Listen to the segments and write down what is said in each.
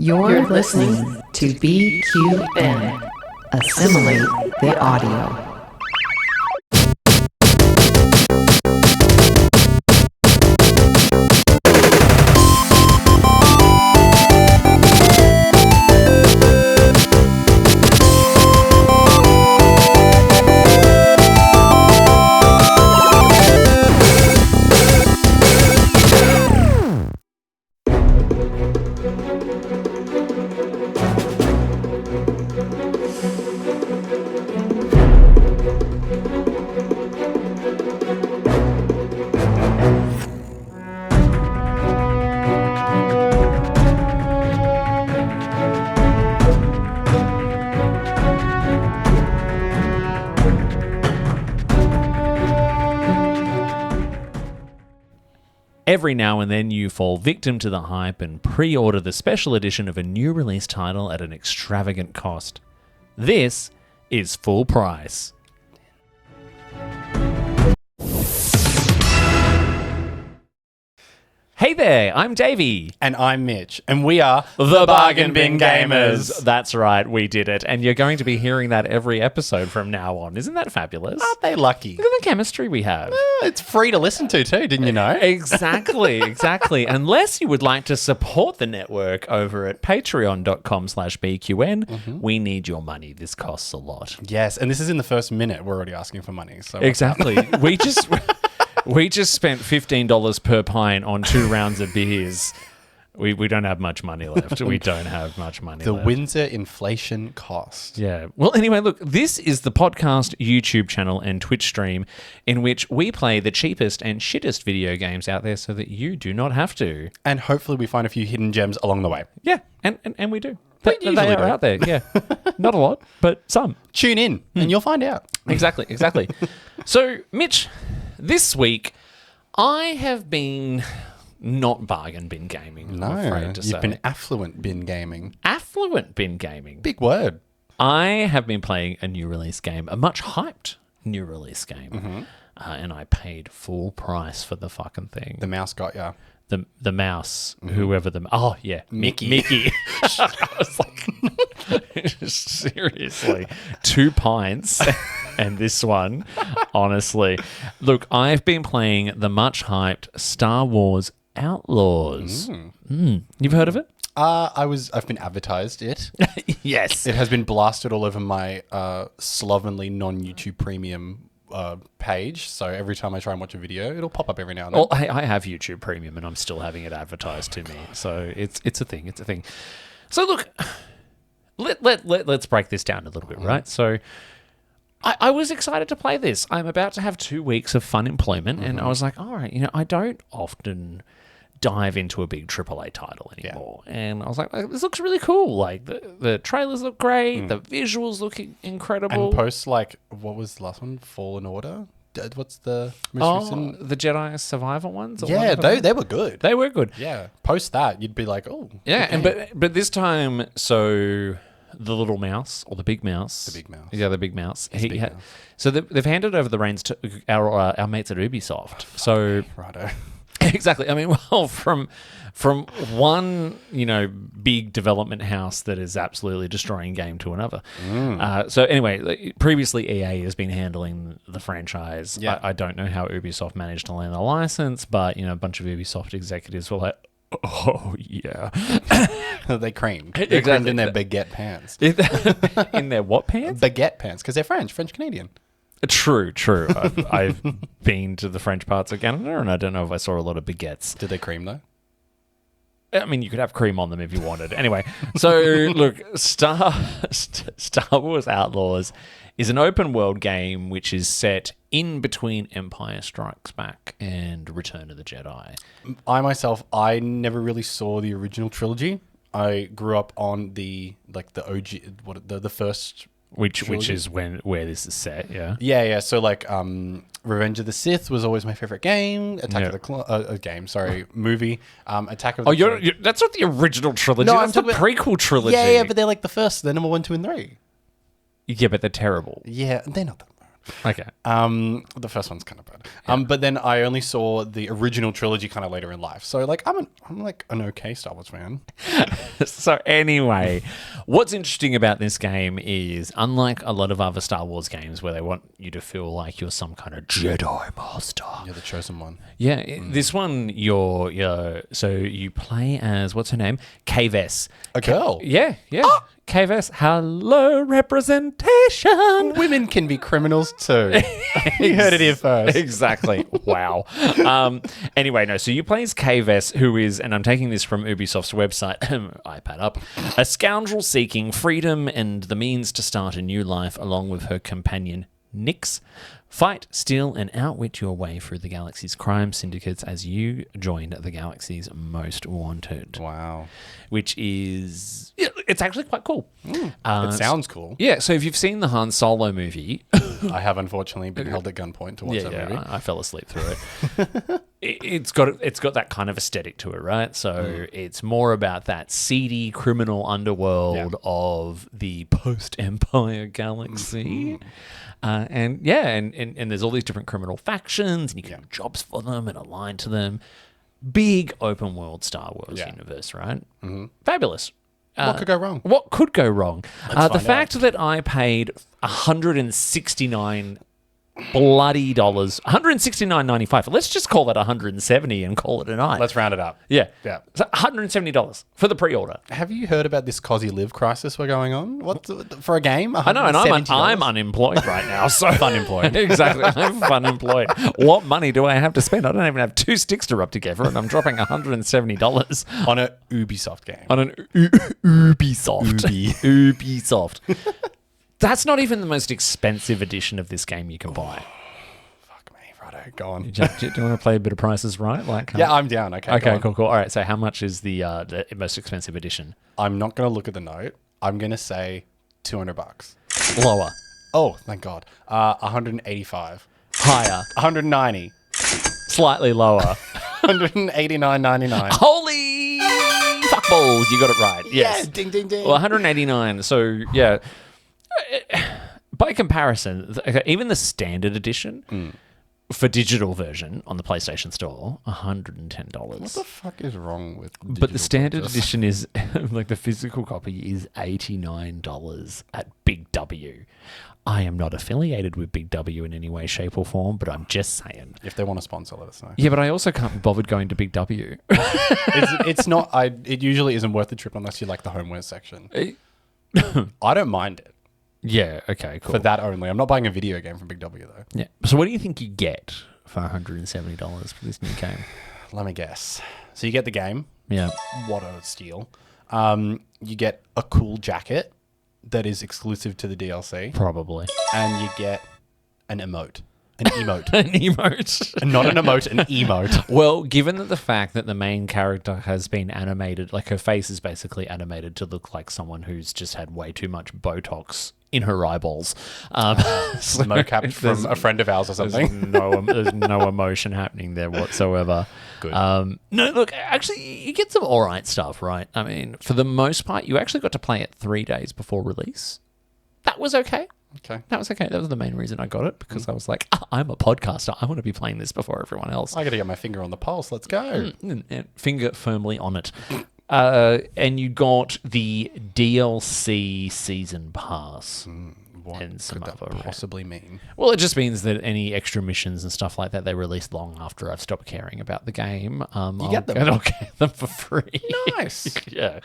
You're listening to BQN. Assimilate the audio. Every now and then you fall victim to the hype and pre-order the special edition of a new release title at an extravagant cost. This is full price. Hey there, I'm Davey. And I'm Mitch, and we are The Bargain Bin Gamers. That's right, we did it. And you're going to be hearing that every episode from now on. Isn't that fabulous? Aren't they lucky? Look at the chemistry we have. It's free to listen to too, didn't you know? Exactly. Unless you would like to support the network over at patreon.com/BQN, we need your money. This costs a lot. Yes, and this is in the first minute. We're already asking for money. So Exactly. We just spent $15 per pint on 2 rounds of beers. We don't have much money left. We don't have much money the left. Windsor inflation cost. Yeah. Well, anyway, look, this is the podcast, YouTube channel, and Twitch stream in which we play the cheapest and shittest video games out there so that you do not have to. And hopefully we find a few hidden gems along the way. Yeah, and we do. We They usually are do. out there, yeah. Not a lot, but some. Tune in and you'll find out. Exactly. So, Mitch, this week I have been not bargain bin gaming, I'm afraid to say. You've been affluent bin gaming. Affluent bin gaming. Big word. I have been playing a new release game, a much hyped new release game, and I paid full price for the fucking thing. The mouse got ya. The mouse, whoever Mickey. Mickey. I was like, seriously, 2 pints and this one, honestly. Look, I've been playing the much hyped Star Wars Outlaws. You've heard of it? I've been advertised it. Yes. It has been blasted all over my slovenly non-YouTube premium page. So every time I try and watch a video, it'll pop up every now and then. Well, I have YouTube Premium and I'm still having it advertised to me. So it's a thing. So look, let's break this down a little bit, right? So I was excited to play this. I'm about to have 2 weeks of FUNemployed and I was like, all right, I don't often dive into a big AAA title anymore. Yeah. And I was like, this looks really cool. Like the trailers look great. The visuals look incredible. And post what was the last one? Fallen Order? What's the most recent? The Jedi Survivor ones? Yeah, they were good. They were good. Yeah. Post that, you'd be like, oh. Yeah, and but this time, so the little mouse or the big mouse. The big mouse. Yeah, the big mouse. Mouse. So they've handed over the reins to our mates at Ubisoft. So Righto. Exactly. I mean, well, from one, big development house that is absolutely destroying game to another. So anyway, previously EA has been handling the franchise. Yeah. I don't know how Ubisoft managed to land the license, but, a bunch of Ubisoft executives were like, oh, yeah. They creamed. They Exactly. creamed in their baguette pants. In their what pants? Baguette pants, because they're French Canadian. True. I've been to the French parts of Canada, and I don't know if I saw a lot of baguettes. Did they cream, though? I mean, you could have cream on them if you wanted. Anyway, so look, Star Wars Outlaws is an open world game which is set in between Empire Strikes Back and Return of the Jedi. I never really saw the original trilogy. I grew up on the OG, the first. Which is where this is set, yeah. Yeah. So Revenge of the Sith was always my favorite game. Movie. Attack of the that's not the original trilogy. No, that's the prequel trilogy. Yeah, but they're like the first, the number 1, 2, and 3. Yeah, but they're terrible. Yeah, they're not that bad. Okay. The first one's kind of bad. But then I only saw the original trilogy kind of later in life. So like I'm like an okay Star Wars fan. So anyway, what's interesting about this game is, unlike a lot of other Star Wars games where they want you to feel like you're some kind of Jedi master. You're the chosen one. Yeah, this one so you play as, what's her name? Kves. A girl. Yeah. Kves, hello representation. Women can be criminals too. You heard it here first. Exactly. Wow. Anyway, no. So you play as Kves, who is, and I'm taking this from Ubisoft's website, iPad up, a scoundrel seeking freedom and the means to start a new life, along with her companion Nyx. Fight, steal, and outwit your way through the galaxy's crime syndicates as you join the galaxy's most wanted. Wow. Which is, it's actually quite cool. It sounds cool. Yeah, so if you've seen the Han Solo movie... I have unfortunately been held at gunpoint to watch that movie. I fell asleep through it. It's got that kind of aesthetic to it, right? So it's more about that seedy criminal underworld of the post-Empire galaxy. And there's all these different criminal factions, and you can do jobs for them and align to them. Big open world Star Wars universe, right? Mm-hmm. Fabulous. What could go wrong? What could go wrong? The find fact that I paid $169 bloody dollars, $169.95. Let's just call that $170 and call it a night. Let's round it up. Yeah. Yeah. So $170 for the pre-order. Have you heard about this Cosy Live crisis we're going on? What for a game? I know, and I'm unemployed right now. So FUNemployed. Exactly. I'm FUNemployed. What money do I have to spend? I don't even have 2 sticks to rub together, and I'm dropping $170 on a Ubisoft game. On an Ubisoft. Ubisoft. That's not even the most expensive edition of this game you can buy. Fuck me, righto, go on. Do you want to play a bit of Price is Right? Yeah, I'm down. Okay, cool. All right, so how much is the most expensive edition? I'm not going to look at the note. I'm going to say $200. Lower. Oh, thank God. 185. Higher. 190. Slightly lower. 189.99. Holy fuckballs, you got it right. Yes. Ding, ding, ding. Well, 189. So, yeah. By comparison, even the standard edition for digital version on the PlayStation Store, $110. What the fuck is wrong with But the standard purchase? edition is, like the physical copy is $89 at Big W. I am not affiliated with Big W in any way, shape or form, but I'm just saying. If they want to sponsor, let us know. Yeah, but I also can't be bothered going to Big W. It's not, it usually isn't worth the trip unless you like the homeware section. I don't mind it. Yeah, okay, cool. For that only. I'm not buying a video game from Big W though. Yeah. So what do you think you get for $170 for this new game? Let me guess. So you get the game. Yeah. What a steal. You get a cool jacket that is exclusive to the DLC. Probably. And you get an emote. An emote. An emote. Not an emote, an emote. Well, given that the fact that the main character has been animated, like her face is basically animated to look like someone who's just had way too much Botox in her eyeballs. So mocapped from a friend of ours or something. There's no emotion happening there whatsoever. Good. No, look, actually, you get some all right stuff, right? I mean, for the most part, you actually got to play it 3 days before release. That was okay. Okay. That was okay. That was the main reason I got it, because I was like, I'm a podcaster. I want to be playing this before everyone else. I got to get my finger on the pulse. Let's go. And finger firmly on it. And you got the DLC season pass. What and some could that other possibly mean? Well, it just means that any extra missions and stuff like that, they release long after I've stopped caring about the game. You get them. I'll get them for free. Nice. Yeah.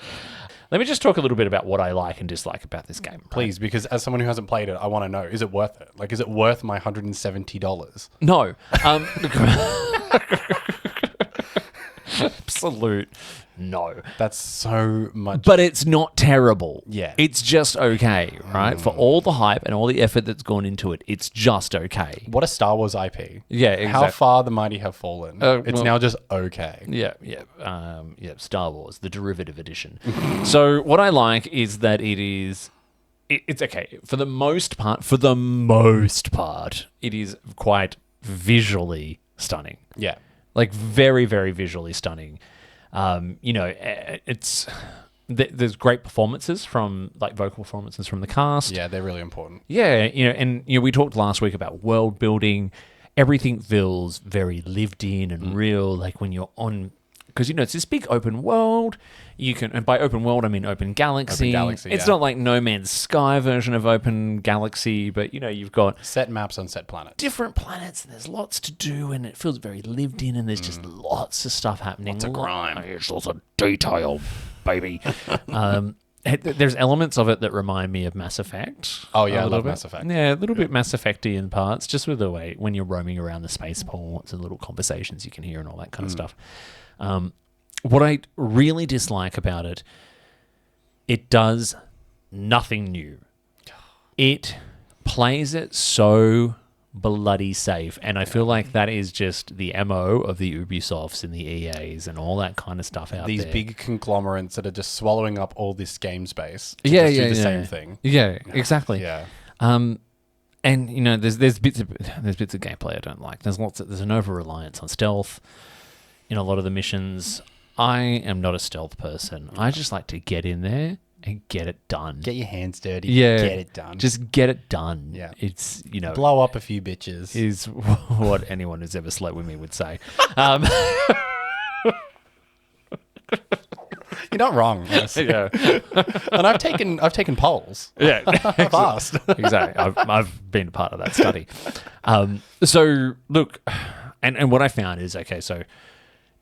Let me just talk a little bit about what I like and dislike about this game. Right? Please, because as someone who hasn't played it, I want to know, is it worth it? Like, is it worth my $170? No. Absolute no. That's so much. But it's not terrible. Yeah. It's just okay, right? For all the hype and all the effort that's gone into it, it's just okay. What a Star Wars IP. Yeah, exactly. How far the mighty have fallen. It's now just okay. Yeah. Star Wars, the derivative edition. So what I like is that it's okay. For the most part, it is quite visually stunning. Yeah. Like very, very visually stunning. there's great performances from like vocal performances from the cast. Yeah, they're really important. Yeah, and we talked last week about world building. Everything feels very lived in and real. Like when you're on, because it's this big open world. You can, and by open world I mean open galaxy. It's not like No Man's Sky version of open galaxy, but you've got Set maps on set planets. different planets, and there's lots to do, and it feels very lived in, and there's just lots of stuff happening. Lots of crime. There's lots of detail, baby. There's elements of it that remind me of Mass Effect. Oh yeah, I love bit. Mass Effect. Yeah, a little bit Mass Effect-y in parts, just with the way when you're roaming around the spaceports and little conversations you can hear and all that kind of stuff. What I really dislike about it, it does nothing new. It plays it so bloody safe, and I feel like that is just the MO of the Ubisofts and the EAs and all that kind of stuff out These there. big conglomerates that are just swallowing up all this game space to Yeah, just yeah, do the yeah. same thing. Yeah, exactly. Yeah. And there's bits of gameplay I don't like. There's an over reliance on stealth in a lot of the missions. I am not a stealth person. I just like to get in there and get it done. Get your hands dirty. Yeah, Get it done. Just get it done. Yeah. It's blow up a few bitches. is what anyone who's ever slept with me would say. You're not wrong. Honestly. Yeah, And I've taken polls. yeah. I've asked. Exactly. I've been a part of that study. So look, and what I found is, okay, so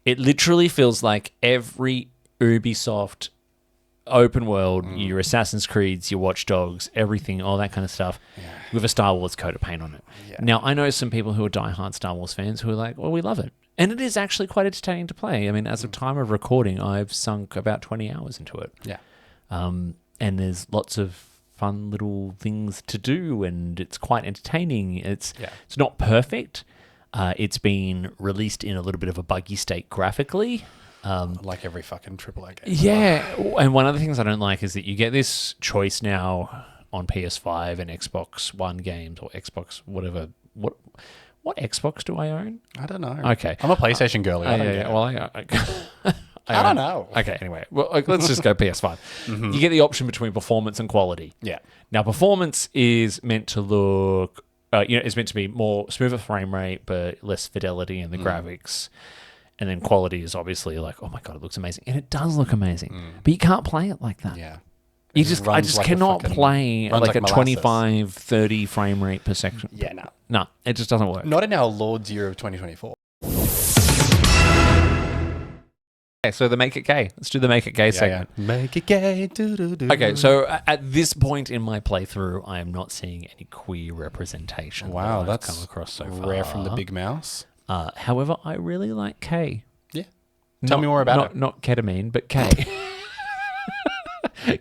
it literally feels like every Ubisoft open world, your Assassin's Creeds, your Watch Dogs, everything, all that kind of stuff, with a Star Wars coat of paint on it. Yeah. Now, I know some people who are diehard Star Wars fans who are like, well, we love it. And it is actually quite entertaining to play. I mean, as of time of recording, I've sunk about 20 hours into it. Yeah. And there's lots of fun little things to do, and it's quite entertaining. It's not perfect. It's been released in a little bit of a buggy state graphically. Like every fucking AAA game. Yeah, and one of the things I don't like is that you get this choice now on PS5 and Xbox One games or Xbox whatever. What Xbox do I own? I don't know. Okay. I'm a PlayStation girly. I don't get it. Well, I don't know. Okay, anyway, well, let's just go PS5. You get the option between performance and quality. Yeah. Now, performance is meant to look, it's meant to be more smoother frame rate, but less fidelity in the graphics. And then quality is obviously like, oh my God, it looks amazing. And it does look amazing. But you can't play it like that. Yeah. I It just runs like a cannot fucking- play runs like like a molasses. 25, 30 frame rate per section. Yeah, no. No, it just doesn't work. Not in our Lord's year of 2024. Okay, so the Make It Gay. Let's do the Make It Gay segment. Yeah. Make it gay. Do-do-do. Okay, so at this point in my playthrough, I am not seeing any queer representation. Wow, that I've that's come across so far. rare from the big mouse. However, I really like Kay. Yeah. Tell me more about it. Not ketamine, but Kay.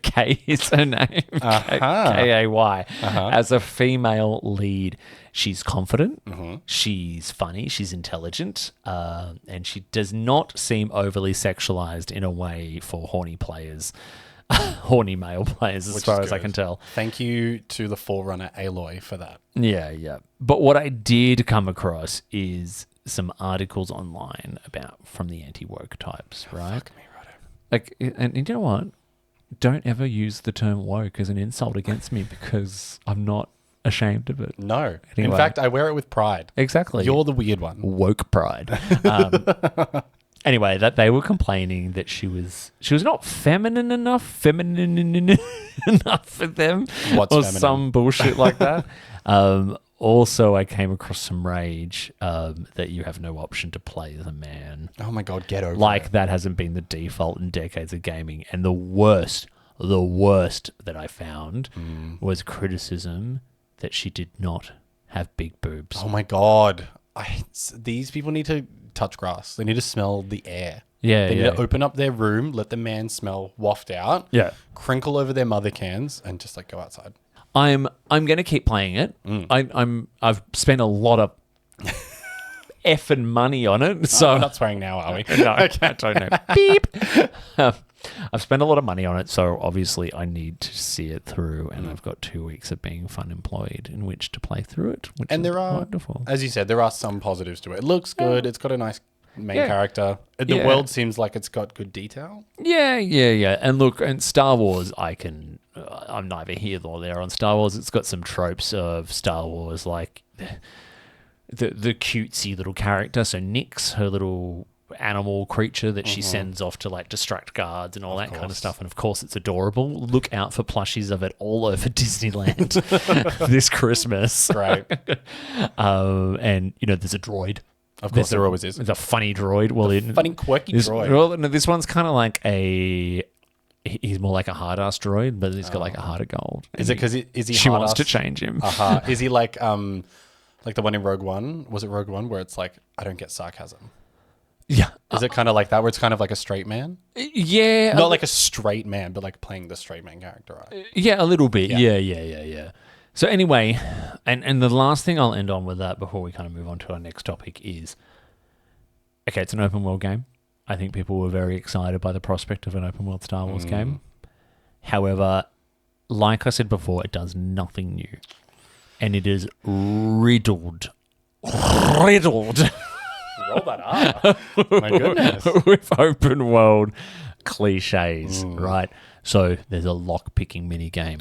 Kay is her name. Kay. As a female lead, she's confident, she's funny, she's intelligent, and she does not seem overly sexualized in a way for horny players, horny male players, as Which far is as I good. can tell. Thank you to the Forerunner Aloy for that. Yeah. But what I did come across is some articles online from the anti-woke types, right? Fuck me, righto. Like, and you know what? Don't ever use the term woke as an insult against me because I'm not ashamed of it. No. Anyway. In fact, I wear it with pride. Exactly. You're the weird one. Woke pride. Anyway, that they were complaining that she was not feminine enough for them, What's or feminine? some bullshit like that. Also, I came across some rage that you have no option to play as a man. Oh my God, get over Like it. that hasn't been the default in decades of gaming. And the worst that I found was criticism that she did not have big boobs. Oh my God. These people need to touch grass. They need to smell the air. Yeah, They need yeah. to open up their room, let the man smell waft out, Yeah. crinkle over their mother cans, and just like go outside. I'm going to keep playing it. I've spent a lot of effing money on it. So We're not swearing now, are we? no, I don't know. Beep. I've spent a lot of money on it, so obviously I need to see it through, and I've got 2 weeks of being FUNemployed in which to play through it, which And is there are, wonderful. as you said, there are some positives to it. It looks good. It's got a nice main Yeah. character. The Yeah. world seems like it's got good detail. Yeah. And look, and Star Wars, I'm neither here nor there on Star Wars. It's got some tropes of Star Wars, like the cutesy little character. So Nyx, her little animal creature that she sends off to like distract guards and all that kind of stuff. And of course, it's adorable. Look out for plushies of it all over Disneyland this Christmas. Right. And there's a droid. Of course, there always is. The funny droid. Well, Funny, quirky droid. Well, no, this one's kind of like he's more like a hard-ass droid, but he's got like a heart of gold. Is it because is he She hard wants ass? to change him. Is he like the one in Rogue One? Was it Rogue One where it's like, I don't get sarcasm? Yeah. Is it kind of like that where it's kind of like a straight man? Yeah. Not like a straight man, but like playing the straight man character, right? Yeah, a little bit. Yeah. Yeah. So anyway, and the last thing I'll end on with that before we kind of move on to our next topic is, okay, it's an open world game. I think people were very excited by the prospect of an open world Star Wars game. However, like I said before, it does nothing new. And it is riddled Roll that up. My goodness. with open world cliches, right? So there's a lock picking mini game.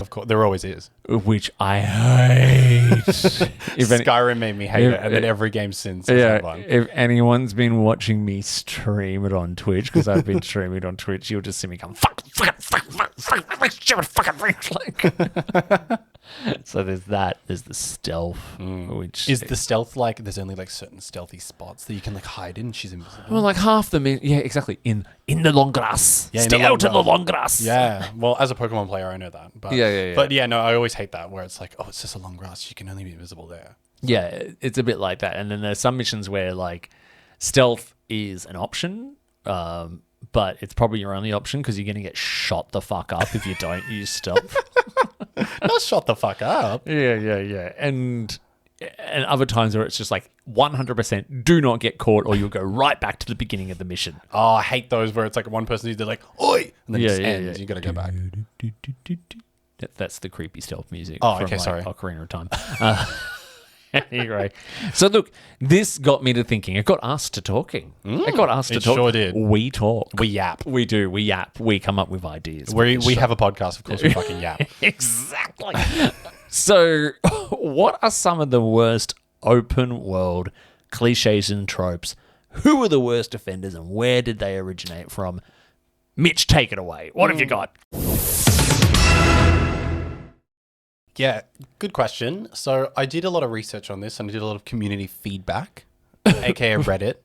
Of course, there always is. Which I hate. Skyrim made me hate it, and then every game since. Is that one. If anyone's been watching me stream it on Twitch, because I've been streaming it on Twitch, you'll just see me come, fuck. So there's that. There's the stealth, which Is the stealth like, there's only like certain stealthy spots that you can like hide in? She's invisible. well, like half them. Yeah, exactly. In the long grass. Yeah, in Stay the long out in the grass. long grass. Yeah. Well, as a Pokemon player, I know that. But, Yeah. But yeah, no, I always hate that where it's like, oh, it's just a long grass. You can only be invisible there. Yeah, it's a bit like that. And then there's some missions where like stealth is an option, but it's probably your only option because you're going to get shot the fuck up if you don't use stealth. Not shut the fuck up. Yeah. And other times where it's just like 100% do not get caught or you'll go right back to the beginning of the mission. Oh, I hate those where it's like one person they're like, oi, and then it just ends. Yeah. You got to go back. That's the creepy stealth music. Oh, from okay, like sorry. Ocarina of Time. Anyway, so look, this got me to thinking. It got us to talking. It got us to it talk. sure did. We talk. We yap. We do. We yap. We come up with ideas. We have a podcast, of course, we fucking yap. Exactly. So, what are some of the worst open world cliches and tropes? Who were the worst offenders and where did they originate from? Mitch, take it away. What have you got? Yeah, good question. So I did a lot of research on this and I did a lot of community feedback, aka Reddit.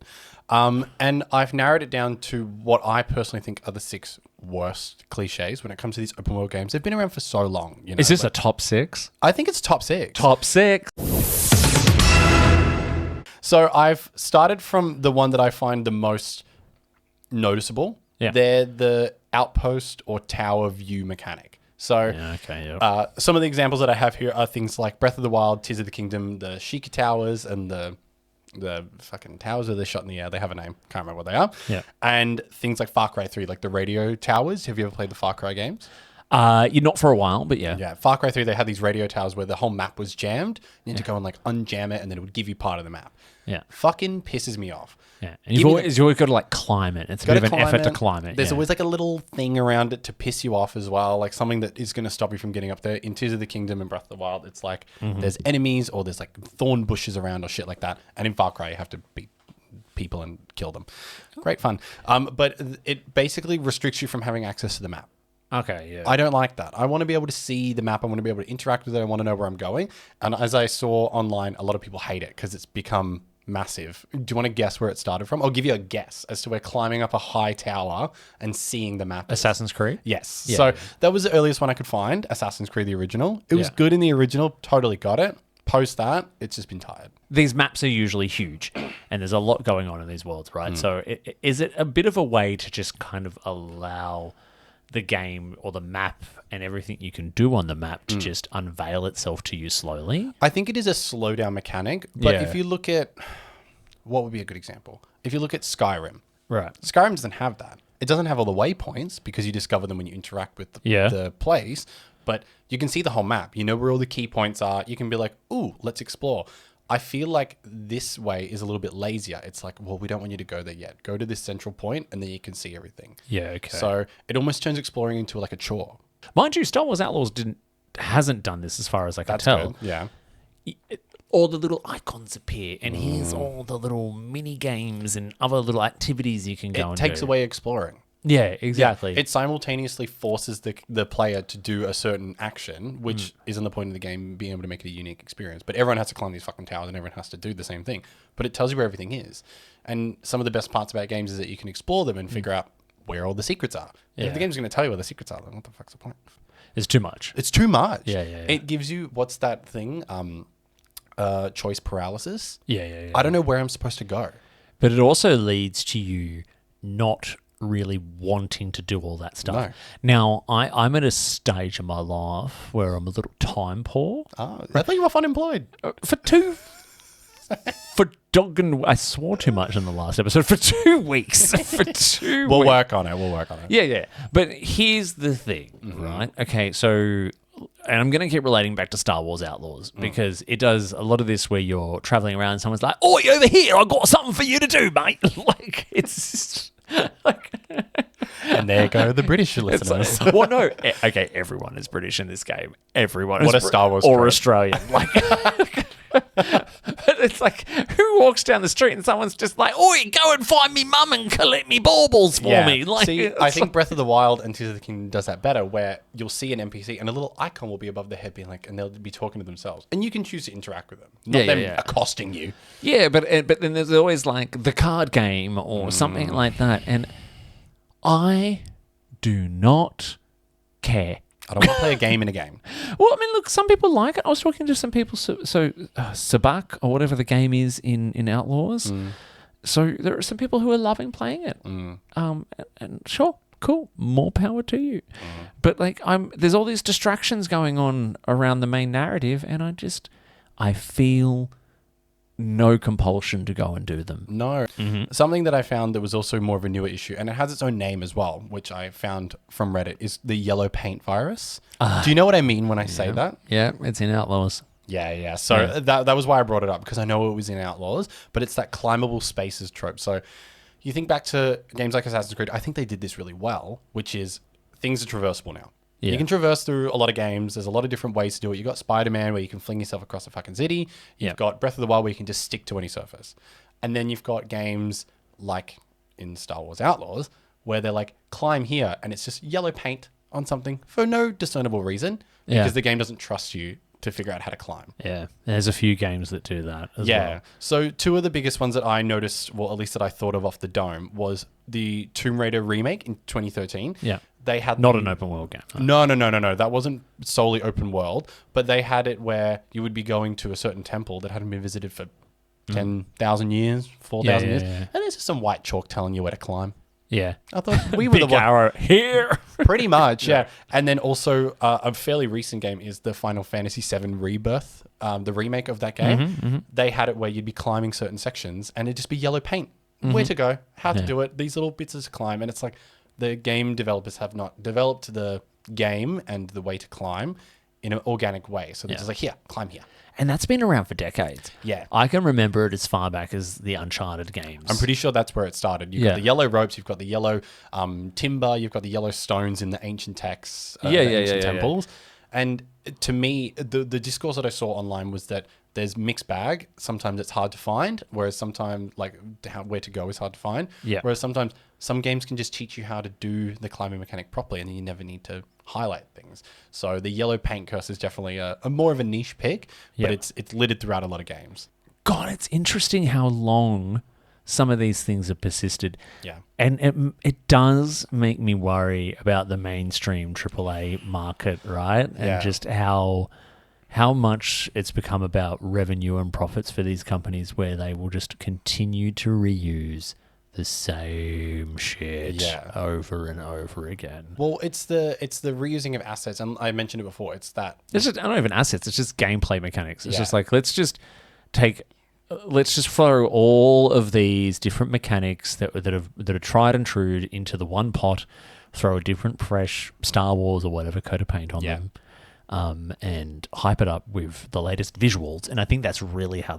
And I've narrowed it down to what I personally think are the 6 worst cliches when it comes to these open world games. They've been around for so long. You know, Is this a top 6? I think it's top 6. Top 6. So I've started from the one that I find the most noticeable. Yeah. They're the outpost or tower view mechanic. So some of the examples that I have here are things like Breath of the Wild, Tears of the Kingdom, the Sheikah Towers, and the fucking towers where they're shot in the air. They have a name. Can't remember what they are. Yeah. And things like Far Cry 3, like the radio towers. Have you ever played the Far Cry games? You're not for a while, but yeah. Yeah. Far Cry 3, they had these radio towers where the whole map was jammed. You had to go and like unjam it and then it would give you part of the map. Yeah. Fucking pisses me off. Yeah. And you've always got to like climb it. It's a bit of an effort to climb it. There's always like a little thing around it to piss you off as well, like something that is going to stop you from getting up there. In Tears of the Kingdom and Breath of the Wild, it's like there's enemies or there's like thorn bushes around or shit like that. And in Far Cry, you have to beat people and kill them. Great fun. But it basically restricts you from having access to the map. Okay, yeah. I don't like that. I want to be able to see the map. I want to be able to interact with it. I want to know where I'm going. And as I saw online, a lot of people hate it because it's become massive. Do you want to guess where it started from? I'll give you a guess as to where climbing up a high tower and seeing the map is. Assassin's Creed? Yes. Yeah, So yeah. that was the earliest one I could find, Assassin's Creed, the original. It was good in the original. Totally got it. Post that, it's just been tired. These maps are usually huge and there's a lot going on in these worlds, right? So is it a bit of a way to just kind of allow the game or the map and everything you can do on the map to just unveil itself to you slowly? I think it is a slowdown mechanic, but Yeah. if you look at, what would be a good example? If you look at Skyrim, Right. Skyrim doesn't have that. It doesn't have all the waypoints because you discover them when you interact with Yeah. the place, but you can see the whole map. You know where all the key points are. You can be like, ooh, let's explore. I feel like this way is a little bit lazier. It's like, well, we don't want you to go there yet. Go to this central point and then you can see everything. Yeah, okay. So it almost turns exploring into like a chore. Mind you, Star Wars Outlaws hasn't done this as far as I can tell. Good. Yeah. All the little icons appear, and here's all the little mini games and other little activities you can go and do. It takes away exploring. Yeah, exactly. It simultaneously forces the player to do a certain action, which isn't the point of the game, being able to make it a unique experience. But everyone has to climb these fucking towers and everyone has to do the same thing. But it tells you where everything is. And some of the best parts about games is that you can explore them and figure out where all the secrets are. And if the game's going to tell you where the secrets are, then what the fuck's the point? It's too much. It's too much. Yeah. It gives you, what's that thing? Choice paralysis. Yeah. I don't know where I'm supposed to go. But it also leads to you not really wanting to do all that stuff. No. Now, I'm at a stage in my life where I'm a little time poor. Oh, I thought you were FUNemployed. I swore too much in the last episode. For 2 weeks. For 2 weeks. We'll work on it. Yeah. But here's the thing, right? Okay, so... And I'm going to keep relating back to Star Wars Outlaws because it does a lot of this where you're traveling around and someone's like, "Oh, you over here, I've got something for you to do, mate." Like, it's... like, And there go the British listeners. well, no. Okay, everyone is British in this game. Everyone What is a Star Wars or trope. Australian. Like, but it's like, who walks down the street and someone's just like, "Oh, go and find me mum and collect me baubles for me." Like, see, I think Breath of the Wild and Tears of the Kingdom does that better, where you'll see an NPC and a little icon will be above their head, being like, and they'll be talking to themselves, and you can choose to interact with them, not them accosting you. Yeah, but then there's always like the card game or something like that, and I do not care. I don't want to play a game in a game. Well, I mean, look, some people like it. I was talking to some people, Sabak or whatever the game is in Outlaws. So there are some people who are loving playing it. And sure, cool, more power to you. But like, there's all these distractions going on around the main narrative, and I feel no compulsion to go and do them. No. Something that I found that was also more of a newer issue, and it has its own name as well, which I found from Reddit, is the yellow paint virus. Do you know what I mean when I say that? Yeah, it's in Outlaws. Yeah. So that was why I brought it up, because I know it was in Outlaws, but it's that climbable spaces trope. So you think back to games like Assassin's Creed, I think they did this really well, which is things are traversable now. Yeah. You can traverse through a lot of games. There's a lot of different ways to do it. You've got Spider-Man where you can fling yourself across a fucking city. You've got Breath of the Wild where you can just stick to any surface. And then you've got games like in Star Wars Outlaws where they're like, climb here, and it's just yellow paint on something for no discernible reason because the game doesn't trust you to figure out how to climb. Yeah, there's a few games that do that as well. So two of the biggest ones that I noticed, well, at least that I thought of off the dome, was the Tomb Raider remake in 2013. Yeah. They had Not an open world game. No. That wasn't solely open world, but they had it where you would be going to a certain temple that hadn't been visited for 10,000 years, 4,000 years, and there's just some white chalk telling you where to climb. Yeah. I thought we were the Big arrow here. Pretty much, yeah. And then also a fairly recent game is the Final Fantasy VII Rebirth, the remake of that game. They had it where you'd be climbing certain sections and it'd just be yellow paint. Where to go, how to do it, these little bits to climb. And it's like the game developers have not developed the game and the way to climb in an organic way. So they're just like, here, climb here. And that's been around for decades. Yeah. I can remember it as far back as the Uncharted games. I'm pretty sure that's where it started. You've got the yellow ropes, you've got the yellow timber, you've got the yellow stones in the ancient texts, ancient temples. And to me, the discourse that I saw online was that there's mixed bag. Sometimes it's hard to find, whereas sometimes where to go is hard to find. Yeah. Whereas sometimes some games can just teach you how to do the climbing mechanic properly, and then you never need to highlight things. So the yellow paint curse is definitely a more of a niche pick, but it's littered throughout a lot of games. God, it's interesting how long some of these things have persisted. Yeah. And it does make me worry about the mainstream AAA market, right? And just how much it's become about revenue and profits for these companies, where they will just continue to reuse the same shit over and over again. Well, it's the reusing of assets, and I mentioned it before. It's that It's just, I don't even assets. It's just gameplay mechanics. It's just like, let's just take let's just throw all of these different mechanics that are tried and true into the one pot, throw a different fresh Star Wars or whatever coat of paint on them, and hype it up with the latest visuals. And I think that's really how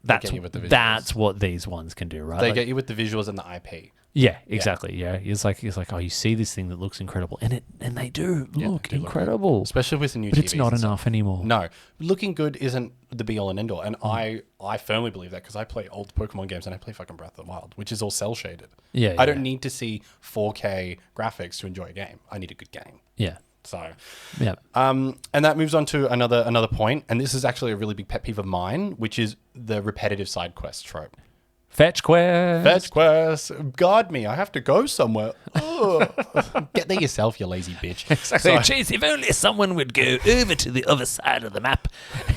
that's what these ones can do, right? They get you with the visuals and the IP. Yeah, exactly. Yeah, it's like, oh, you see this thing that looks incredible, and they do look incredible, look especially with the new. But TVs it's not enough anymore. No, looking good isn't the be all and end all, and I firmly believe that because I play old Pokemon games and I play fucking Breath of the Wild, which is all cell shaded. Yeah, I don't need to see 4K graphics to enjoy a game. I need a good game. Yeah. So, yeah. And that moves on to another point, and this is actually a really big pet peeve of mine, which is the repetitive side quest trope. Fetch quest. Guard me. I have to go somewhere. Get there yourself, you lazy bitch. Exactly. Jeez, if only someone would go over to the other side of the map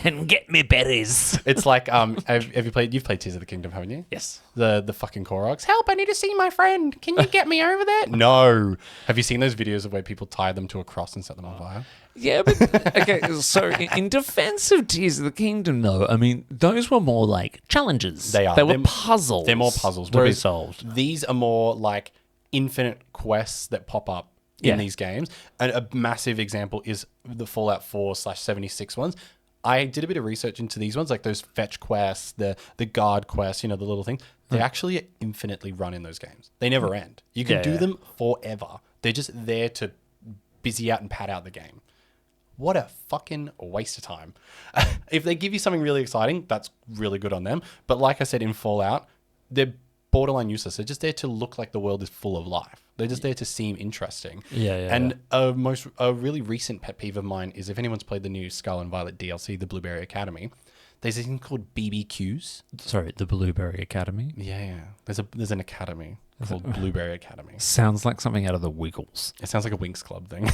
and get me berries. It's like, you've played Tears of the Kingdom, haven't you? Yes. The fucking Koroks. Help, I need to see my friend. Can you get me over there? No. Have you seen those videos of where people tie them to a cross and set them on fire? Yeah, but okay, so in defense of Tears of the Kingdom, though, I mean, those were more like challenges. They are. They were puzzles. They're more puzzles to be solved. These are more like infinite quests that pop up in these games. And a massive example is the Fallout 4/76 ones. I did a bit of research into these ones, like those fetch quests, the guard quests, the little things. They actually infinitely run in those games. They never end. You can do them forever. They're just there to busy out and pad out the game. What a fucking waste of time. If they give you something really exciting, that's really good on them. But like I said, in Fallout, they're borderline useless. They're just there to look like the world is full of life. They're just there to seem interesting. And a really recent pet peeve of mine is if anyone's played the new Skull and Violet DLC, the Blueberry Academy, there's a thing called BBQs. Sorry, the Blueberry Academy? Yeah. There's an academy called Blueberry Academy. Sounds like something out of the Wiggles. It sounds like a Winx Club thing.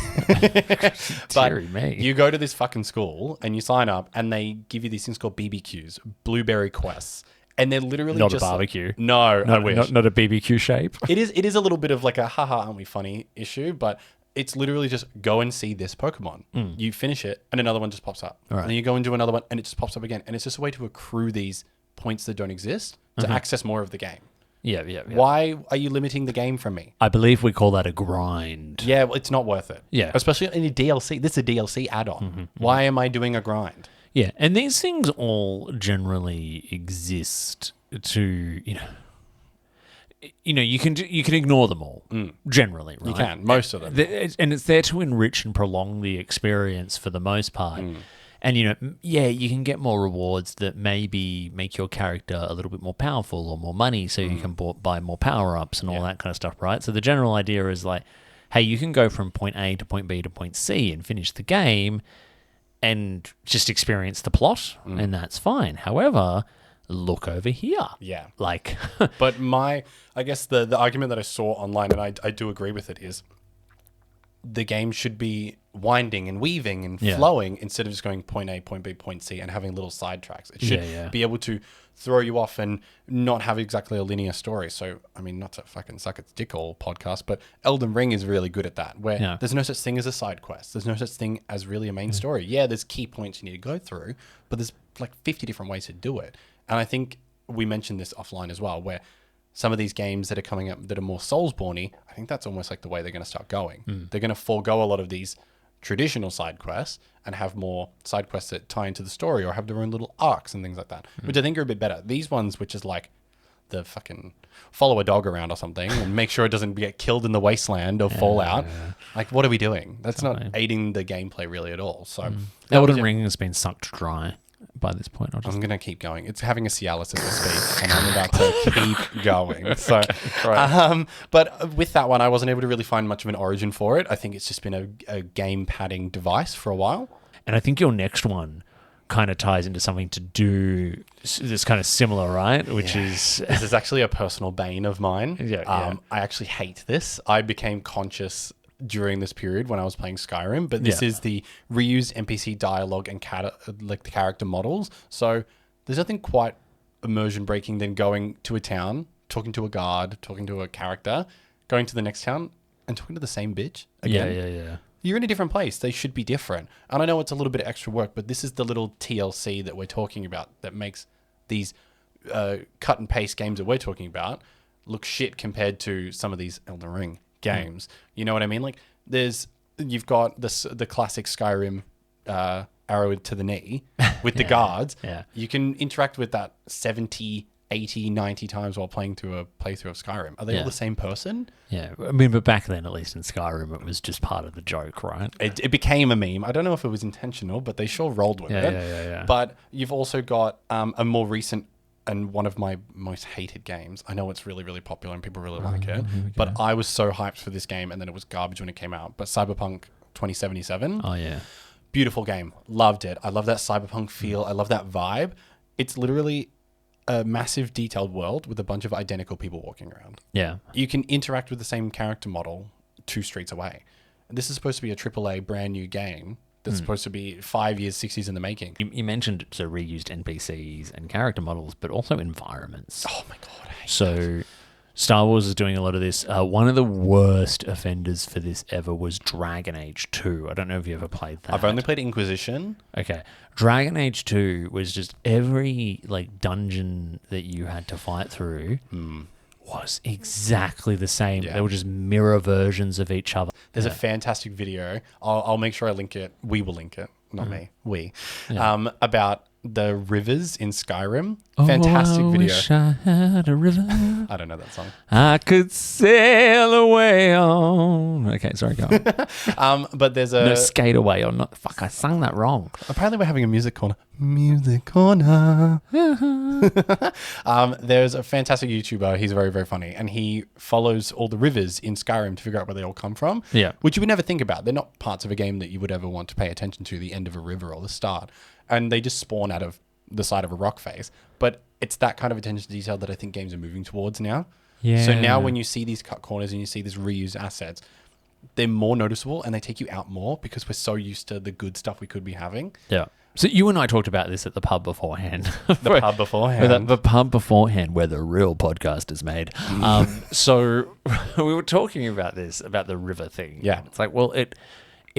Deary me. You go to this fucking school and you sign up and they give you these things called BBQs, Blueberry Quests. And they're literally not just a barbecue. No, I wish. Not a BBQ shape. It is a little bit of like a haha, aren't we funny issue, but it's literally just go and see this Pokemon. You finish it and another one just pops up. Right. And then you go and do another one and it just pops up again. And it's just a way to accrue these points that don't exist to access more of the game. Yeah. Why are you limiting the game from me? I believe we call that a grind. Yeah, well, it's not worth it. Yeah. Especially in a DLC. This is a DLC add-on. Why am I doing a grind? Yeah, and these things all generally exist to, you can ignore them all, generally, right? You can, most of them. And it's there to enrich and prolong the experience for the most part. And, you can get more rewards that maybe make your character a little bit more powerful or more money so you can buy more power-ups and all that kind of stuff, right? So the general idea is like, hey, you can go from point A to point B to point C and finish the game and just experience the plot, and that's fine. However, look over here. Yeah. Like... But I guess the argument that I saw online, and I do agree with it, is the game should be winding and weaving and flowing instead of just going point A, point B, point C and having little side tracks. It should be able to throw you off and not have exactly a linear story. So, I mean, not to fucking suck its dick all podcast, but Elden Ring is really good at that, where there's no such thing as a side quest. There's no such thing as really a main story. Yeah, there's key points you need to go through, but there's like 50 different ways to do it. And I think we mentioned this offline as well, where some of these games that are coming up that are more Soulsborne-y, I think that's almost like the way they're going to start going. They're going to forego a lot of these traditional side quests and have more side quests that tie into the story or have their own little arcs and things like that, which I think are a bit better. These ones, which is like the fucking follow a dog around or something and make sure it doesn't get killed in the wasteland or Fallout. Like, what are we doing? That's not aiding the gameplay really at all. So Elden Ring has been sucked dry by this point. I'm going to keep going. It's having a Cialis as we speak, and I'm about to keep going. So, but with that one, I wasn't able to really find much of an origin for it. I think it's just been a game padding device for a while. And I think your next one kind of ties into something to do that's kind of similar, right? Which is... This is actually a personal bane of mine. I actually hate this. I became conscious during this period when I was playing Skyrim, but this is the reused NPC dialogue and like the character models. So there's nothing quite immersion breaking than going to a town, talking to a guard, talking to a character, going to the next town and talking to the same bitch again. Yeah. You're in a different place. They should be different. And I know it's a little bit of extra work, but this is the little TLC that we're talking about that makes these cut and paste games that we're talking about look shit compared to some of these Elden Ring games. You know what I mean? Like you've got the classic Skyrim arrow to the knee with the guards. Yeah. You can interact with that 70, 80, 90 times while playing through a playthrough of Skyrim. Are they all the same person? Yeah. I mean, but back then, at least in Skyrim, it was just part of the joke, right? It became a meme. I don't know if it was intentional, but they sure rolled with it. Yeah. But you've also got a more recent and one of my most hated games. I know it's really, really popular and people really like it, but I was so hyped for this game and then it was garbage when it came out. But Cyberpunk 2077. Oh, yeah. Beautiful game. Loved it. I love that cyberpunk feel. I love that vibe. It's literally a massive detailed world with a bunch of identical people walking around. Yeah. You can interact with the same character model 2 streets away. And this is supposed to be a AAA brand new game that's supposed to be 5 years, 6 years in the making. You mentioned reused NPCs and character models, but also environments. Oh my God. I hate So that. Star Wars is doing a lot of this. One of the worst offenders for this ever was Dragon Age 2. I don't know if you ever played that. I've only played Inquisition. Okay. Dragon Age 2 was just every dungeon that you had to fight through was exactly the same. Yeah. They were just mirror versions of each other. There's a fantastic video. I'll make sure I link it. We will link it. Not me. We. About the rivers in Skyrim. Fantastic video. Wish I had a river I don't know that song. I could sail away on. Okay, sorry, go on. But there's a... No, skate away on. Not, fuck, I sang that wrong. Apparently we're having a music corner. Music corner. There's a fantastic YouTuber. He's very, very funny. And he follows all the rivers in Skyrim to figure out where they all come from. Yeah. Which you would never think about. They're not parts of a game that you would ever want to pay attention to, the end of a river or the start. And they just spawn out of the side of a rock face. But it's that kind of attention to detail that I think games are moving towards now. Yeah. So now when you see these cut corners and you see these reused assets, they're more noticeable and they take you out more because we're so used to the good stuff we could be having. Yeah. So you and I talked about this at the pub beforehand. The pub beforehand. The pub beforehand where the real podcast is made. So we were talking about this, about the river thing. Yeah. It's like, well, it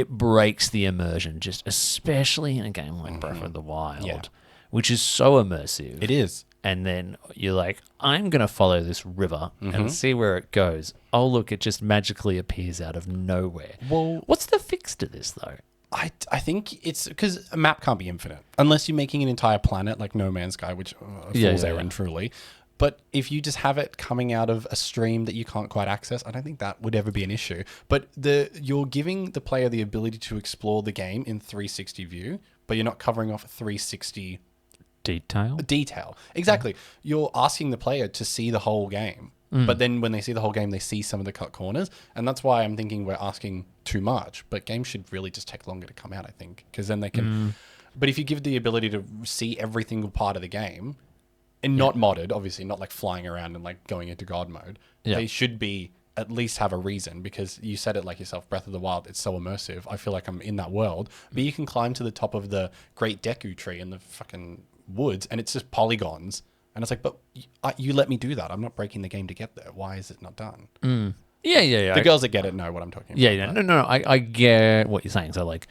breaks the immersion, just especially in a game like Breath of the Wild, which is so immersive. It is. And then you're like, I'm going to follow this river and see where it goes. Oh, look, it just magically appears out of nowhere. Well, what's the fix to this, though? I think it's because a map can't be infinite unless you're making an entire planet like No Man's Sky, which falls there and truly. But if you just have it coming out of a stream that you can't quite access, I don't think that would ever be an issue. But you're giving the player the ability to explore the game in 360 view, but you're not covering off 360 detail. Exactly. You're asking the player to see the whole game. But then when they see the whole game, they see some of the cut corners. And that's why I'm thinking we're asking too much. But games should really just take longer to come out, I think. Because then they can... But if you give the ability to see every single part of the game, and not modded, obviously, not like flying around and like going into God mode, they should be at least have a reason. Because you said it like yourself, Breath of the Wild, it's so immersive. I feel like I'm in that world. But you can climb to the top of the Great Deku tree in the fucking woods, and it's just polygons. And it's like, but you let me do that. I'm not breaking the game to get there. Why is it not done? Yeah. The girls that get it know what I'm talking about. Yeah. No. I get what you're saying. So, like,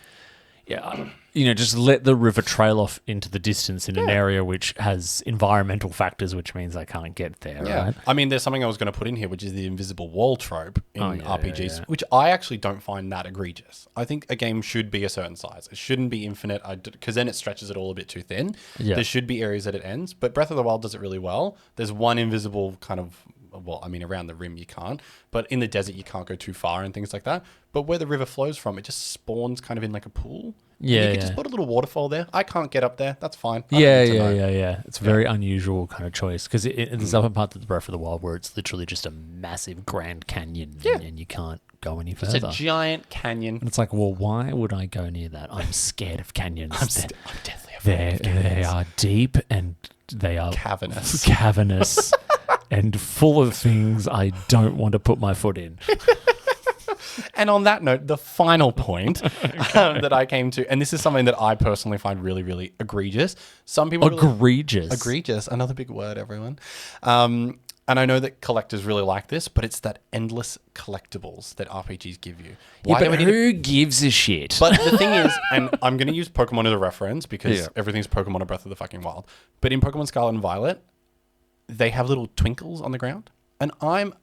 just let the river trail off into the distance in an area which has environmental factors, which means I can't get there, right? I mean, there's something I was going to put in here, which is the invisible wall trope in RPGs, which I actually don't find that egregious. I think a game should be a certain size. It shouldn't be infinite, because then it stretches it all a bit too thin. Yeah. There should be areas that it ends, but Breath of the Wild does it really well. There's one invisible kind of... Well, I mean, around the rim you can't, but in the desert you can't go too far and things like that. But where the river flows from, it just spawns kind of in like a pool. Yeah, you could just put a little waterfall there. I can't get up there. That's fine. Yeah. It's a very unusual kind of choice because there's other parts of the Breath of the Wild where it's literally just a massive Grand Canyon and you can't go any further. It's a giant canyon. And it's like, well, why would I go near that? I'm scared of canyons. I'm deathly afraid of canyons. They are deep and they are cavernous. And full of things I don't want to put my foot in. And on that note, the final point that I came to, and this is something that I personally find really, really egregious. Some people egregious, another big word, everyone. And I know that collectors really like this, but it's that endless collectibles that RPGs give you. Who gives a shit? But the thing is, and I'm going to use Pokemon as a reference because everything's Pokemon or Breath of the fucking Wild. But in Pokemon Scarlet and Violet, they have little twinkles on the ground, and I'm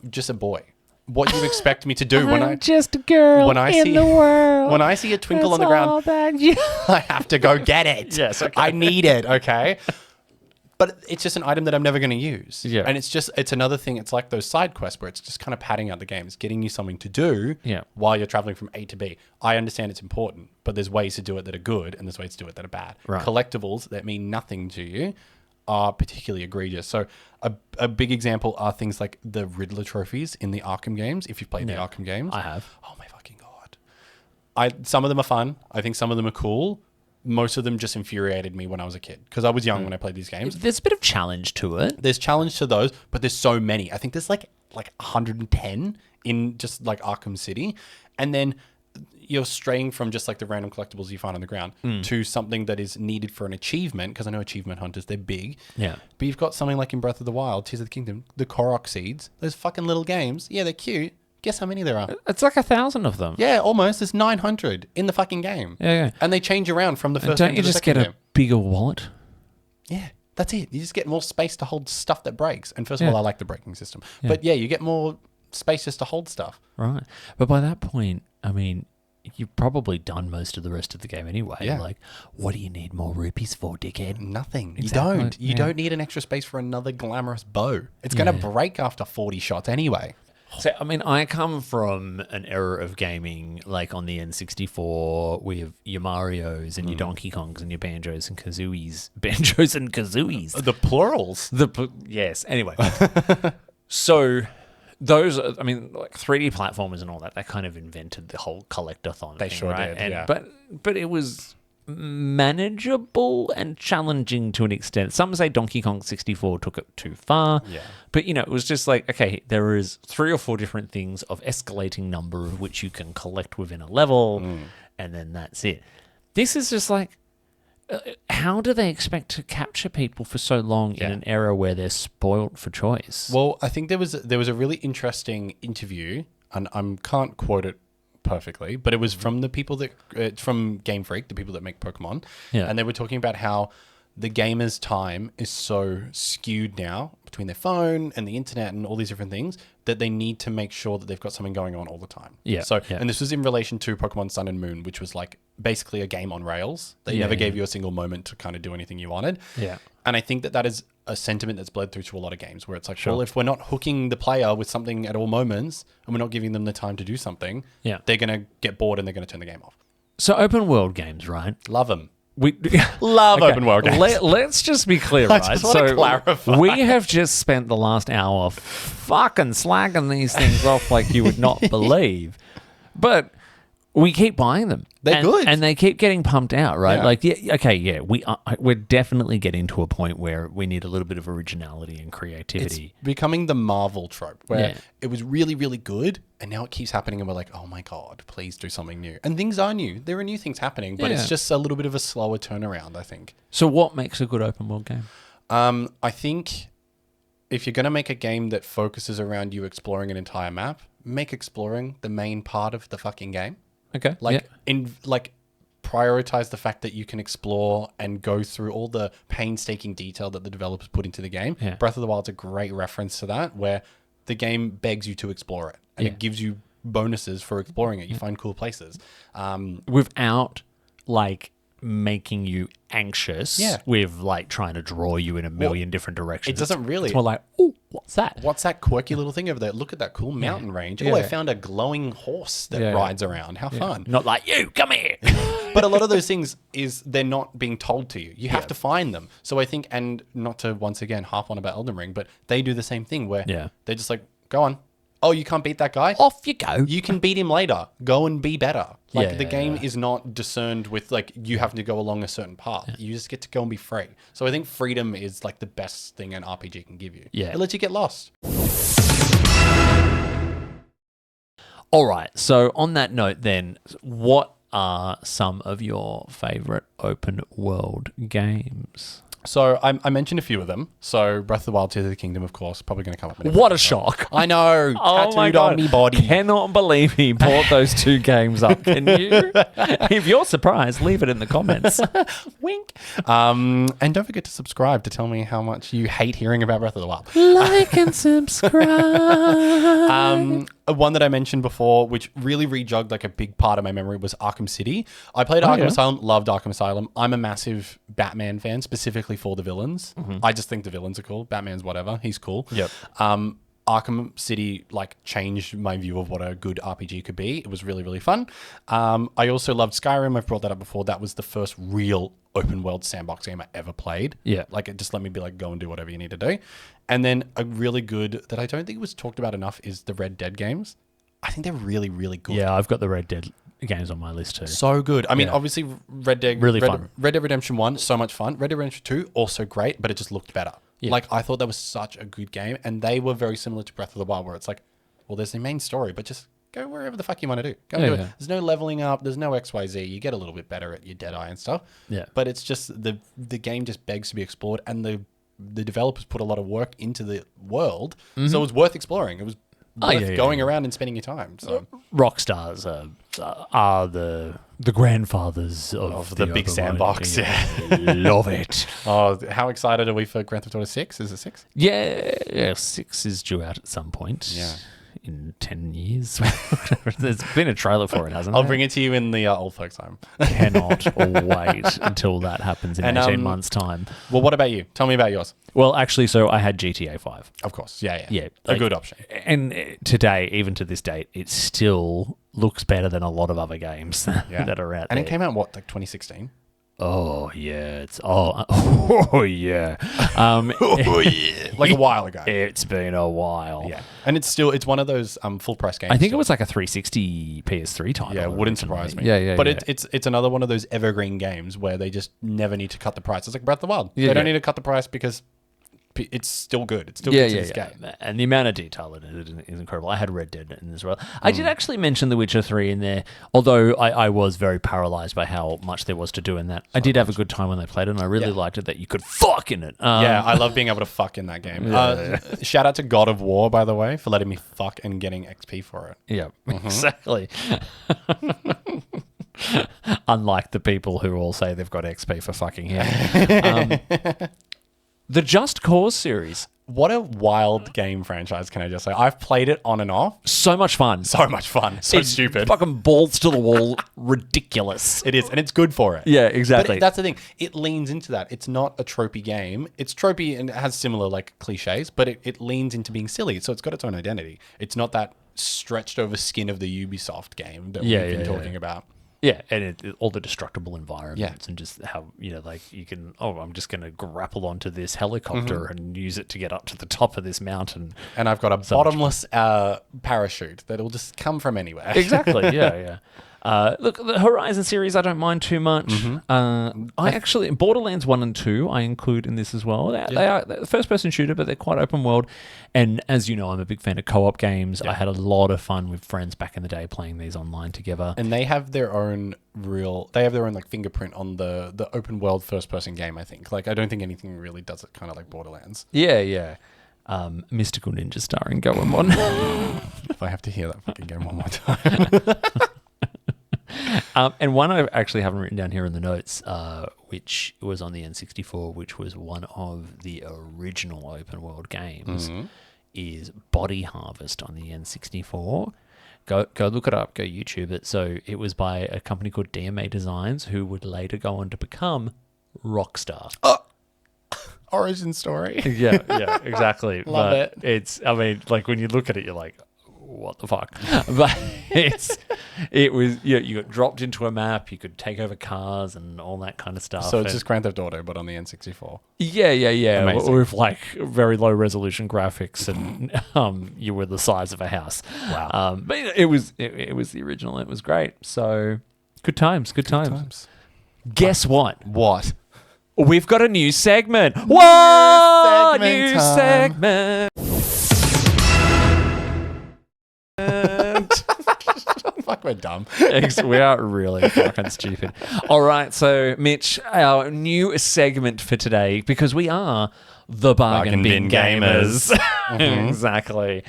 just a boy. What you expect me to do when I just a girl in the world. when I see a twinkle on the ground, I have to go get it. Yes, okay. I need it. Okay. But it's just an item that I'm never going to use. Yeah. And it's another thing. It's like those side quests where it's just kind of padding out the game. It's getting you something to do while you're traveling from A to B. I understand it's important, but there's ways to do it that are good and there's ways to do it that are bad. Right. Collectibles that mean nothing to you are particularly egregious. So a big example are things like the Riddler trophies in the Arkham games. If you've played the Arkham games. I have. Oh my fucking God. Some of them are fun. I think some of them are cool. Most of them just infuriated me when I was a kid because I was young when I played these games. There's a bit of challenge to it. There's challenge to those, but there's so many. I think there's like 110 in just like Arkham City. And then you're straying from just like the random collectibles you find on the ground to something that is needed for an achievement, because I know achievement hunters, they're big. Yeah. But you've got something like in Breath of the Wild, Tears of the Kingdom, the Korok seeds, those fucking little games. Yeah, they're cute. Guess how many there are? It's like 1,000 of them. Yeah, almost. There's 900 in the fucking game. Yeah. And they change around from the first Don't game you to the just second get a game. bigger wallet? Yeah, that's it. You just get more space to hold stuff that breaks. And first of all, I like the braking system. But yeah, you get more space just to hold stuff. Right. But by that point, I mean, you've probably done most of the rest of the game anyway. Yeah. Like, what do you need more rupees for, dickhead? Nothing. Exactly. You don't. You Yeah. don't need an extra space for another glamorous bow. It's going to break after 40 shots anyway. So, I mean, I come from an era of gaming, like on the N64 with your Marios and your Donkey Kongs and your Banjos and Kazooies. Banjos and Kazooies. The plurals. Yes. Anyway. So those, I mean, like 3D platformers and all that, they kind of invented the whole collectathon They thing, sure right? did, And, yeah. But it was manageable and challenging to an extent. Some say Donkey Kong 64 took it too far. Yeah. But, you know, it was just like, okay, there is 3 or 4 different things of escalating number of which you can collect within a level, and then that's it. This is just like, how do they expect to capture people for so long in an era where they're spoilt for choice? Well, I think there was a really interesting interview, and I can't quote it perfectly, but it was from the people that from Game Freak, the people that make Pokemon, and they were talking about how the gamer's time is so skewed now between their phone and the internet and all these different things that they need to make sure that they've got something going on all the time. And this was in relation to Pokemon Sun and Moon, which was like basically a game on rails. They never gave you a single moment to kind of do anything you wanted. And I think that is a sentiment that's bled through to a lot of games where it's like, well, if we're not hooking the player with something at all moments and we're not giving them the time to do something, they're going to get bored and they're going to turn the game off. So open world games, right? Love them. We Love open world games. Let's just be clear, right? just want to clarify. We have just spent the last hour fucking slagging these things off like you would not believe. But we keep buying them. They're good. And they keep getting pumped out, right? Yeah. Like, we're definitely getting to a point where we need a little bit of originality and creativity. It's becoming the Marvel trope where it was really, really good and now it keeps happening and we're like, oh my God, please do something new. And things are new. There are new things happening, but it's just a little bit of a slower turnaround, I think. So what makes a good open world game? I think if you're going to make a game that focuses around you exploring an entire map, make exploring the main part of the fucking game. Okay. Prioritize the fact that you can explore and go through all the painstaking detail that the developers put into the game. Yeah. Breath of the Wild's a great reference to that, where the game begs you to explore it and it gives you bonuses for exploring it. You find cool places. Without like making you anxious Yeah. with like trying to draw you in a million different directions. it doesn't really. It's more like, oh, what's that? What's that quirky little thing over there? Look at that cool mountain range. Oh, I found a glowing horse that rides around. How fun. Not like, you, come here. But a lot of those things is they're not being told to you. You have to find them. So I think, and not to once again harp on about Elden Ring, but they do the same thing where they're just like, go on. Oh, you can't beat that guy? Off you go. You can beat him later. Go and be better. Like the game is not discerned with like you having to go along a certain path. You just get to go and be free. So I think freedom is like the best thing an RPG can give you. Yeah. It lets you get lost. All right. So on that note then, what are some of your favorite open world games? So I mentioned a few of them. So Breath of the Wild, Tears of the Kingdom, of course, probably going to come up. In What a shock. I know. Oh my Tattooed God. on me body. Cannot believe he brought those two games up. Can you? If you're surprised, leave it in the comments. Wink. And don't forget to subscribe to tell me how much you hate hearing about Breath of the Wild. Like and subscribe. One that I mentioned before, which really rejogged like a big part of my memory, was Arkham City. I played Arkham Asylum, loved Arkham Asylum. I'm a massive Batman fan, specifically for the villains. I just think the villains are cool. Batman's whatever. He's cool. Yep. Arkham City like changed my view of what a good RPG could be. It was really, really fun. I also loved Skyrim. I've brought that up before. That was the first real open world sandbox game I ever played. Yeah. Like it just let me be like, go and do whatever you need to do. And then a really good that I don't think was talked about enough is the Red Dead games. I think they're really, really good. Yeah, I've got the Red Dead games on my list too. So good. I mean, obviously Red Dead fun. Red Dead Redemption 1, so much fun. Red Dead Redemption 2, also great, but it just looked better. Yeah. Like I thought that was such a good game, and they were very similar to Breath of the Wild, where it's like, well, there's the main story, but just go wherever the fuck you want to do. Go and do it. Yeah. There's no leveling up. There's no XYZ. You get a little bit better at your Deadeye and stuff. Yeah. But it's just the game just begs to be explored, and the developers put a lot of work into the world, so it was worth exploring. It was worth going around and spending your time. So Rockstars are the grandfathers of the big open sandbox. world. Yeah. Love it. Oh, how excited are we for Grand Theft Auto 6? Is it 6? Yeah, 6 is due out at some point. Yeah. In 10 years. There's been a trailer for it, hasn't I'll there? bring it to you in the old folks' home. Cannot wait until that happens in And, 18 months' time. Well, what about you? Tell me about yours. Well, actually, so I had GTA 5. Of course. Yeah. Yeah. A good option. And today, even to this date, it still looks better than a lot of other games that are out And there. it came out, what, like 2016? Oh, yeah. Oh, yeah. Oh, yeah. Like a while ago. It's been a while. Yeah. And it's one of those full price games. I think it was like a 360 PS3 title. Yeah, wouldn't originally. surprise me. Yeah. But it's another one of those evergreen games where they just never need to cut the price. It's like Breath of the Wild. Yeah, they don't need to cut the price because it's still good. It's still good to this game. And the amount of detail in it is incredible. I had Red Dead in as well. I did actually mention The Witcher 3 in there, although I was very paralyzed by how much there was to do in that. I did have a good time when I played it, and I really liked it that you could fuck in it. Yeah, I love being able to fuck in that game. Shout out to God of War, by the way, for letting me fuck and getting XP for it. Yeah, exactly. Unlike the people who all say they've got XP for fucking him. The Just Cause series. What a wild game franchise, can I just say? I've played it on and off. So much fun. So much fun. So It's stupid. Fucking balls to the wall. Ridiculous. It is, and it's good for it. Yeah, exactly. But that's the thing. It leans into that. It's not a tropey game. It's tropey and it has similar like cliches, but it leans into being silly. So it's got its own identity. It's not that stretched over skin of the Ubisoft game that we've been talking about. Yeah, and all the destructible environments Yeah. and just how, like you can, I'm just going to grapple onto this helicopter and use it to get up to the top of this mountain. And I've got a bottomless parachute that'll just come from anywhere. Exactly, yeah. Look, the Horizon series I don't mind too much. I actually, Borderlands 1 and 2 I include in this as well. They are first-person shooter, but they're quite open world. And as you know, I'm a big fan of co-op games. I had a lot of fun with friends back in the day playing these online together. And they have their own like fingerprint on the open world first-person game, I think. Like, I don't think anything really does it kind of like Borderlands. Yeah. Mystical Ninja starring Goemon. If I have to hear that fucking game one more time. And one I actually haven't written down here in the notes, which was on the N64, which was one of the original open world games, is Body Harvest on the N64. Go look it up, go YouTube it. So it was by a company called DMA Designs, who would later go on to become Rockstar. Origin story. Yeah, exactly. Love it. It's, I mean, like when you look at it, you're like, what the fuck? But it was, you got dropped into a map, you could take over cars and all that kind of stuff. So it's just Grand Theft Auto, but on the N64. Yeah. Amazing. With like very low resolution graphics, and you were the size of a house. Wow. But it was the original. It was great. So good times. Guess what? What? We've got a new segment. What? New segment. Fuck, we're dumb. We are really fucking stupid. All right, so Mitch, our new segment for today, because we are the Bargain Bin Gamers. Exactly.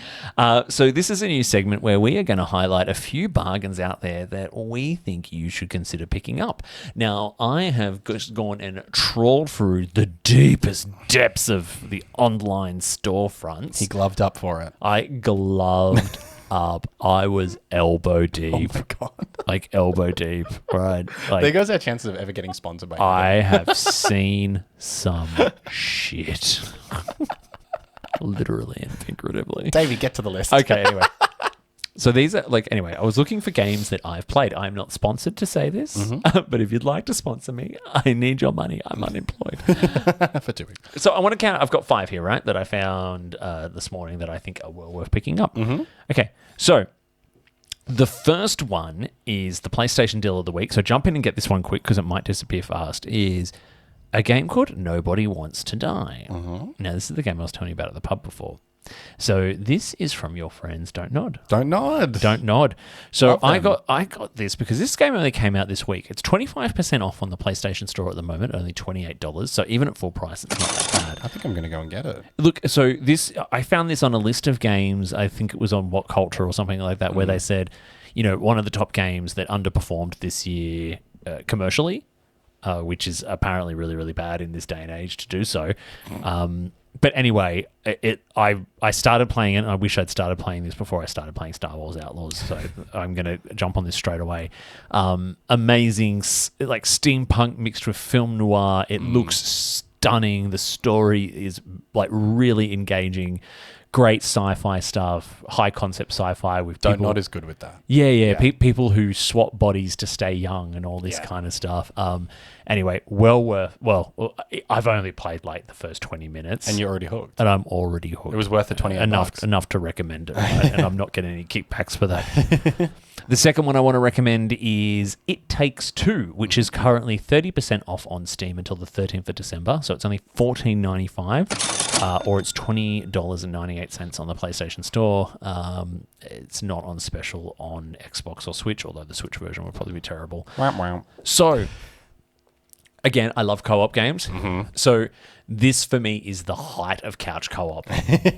So this is a new segment where we are going to highlight a few bargains out there that we think you should consider picking up. Now, I have just gone and trawled through the deepest depths of the online storefronts. He gloved up for it. I gloved up. I was elbow deep. Oh my God. Like elbow deep, right? Like, There goes our chances of ever getting sponsored by I have seen some shit. Literally and figuratively. Davey, get to the list. Okay, anyway. So these are anyway, I was looking for games that I've played. I'm not sponsored to say this, but if you'd like to sponsor me, I need your money. I'm unemployed. For 2 weeks. So I want to count, I've got 5 here, right, that I found this morning that I think are well worth picking up. Okay, so the first one is the PlayStation Deal of the Week. So jump in and get this one quick because it might disappear fast. Is a game called Nobody Wants to Die. Now, this is the game I was telling you about at the pub before. So this is from your friends Don't Nod. Don't nod. Don't Nod. So Love them. I got this because this game only came out this week. It's 25% off on the PlayStation Store at the moment, only $28. So even at full price, it's not that bad. I think I'm going to go and get it. Look, so this I found this on a list of games. I think it was on What Culture or something like that, where they said, you know, one of the top games that underperformed this year commercially, which is apparently really, really bad in this day and age to do so. But anyway, I started playing it. And I wish I'd started playing this before I started playing Star Wars Outlaws. So I'm going to jump on this straight away. Amazing, like steampunk mixed with film noir. It looks stunning. The story is like really engaging. Great sci-fi stuff, high concept sci-fi with people. Don't nod is good with that. Yeah. People who swap bodies to stay young and all this kind of stuff. Anyway, I've only played like the first 20 minutes. And you're already hooked. And I'm already hooked. It was worth the 28 bucks. Enough to recommend it, right? And I'm not getting any kickbacks for that. The second one I want to recommend is It Takes Two, which is currently 30% off on Steam until the 13th of December. So it's only $14.95 or it's $20.98 on the PlayStation Store. It's not on special on Xbox or Switch, although the Switch version would probably be terrible. Wow. So, again, I love co-op games. So this, for me, is the height of couch co-op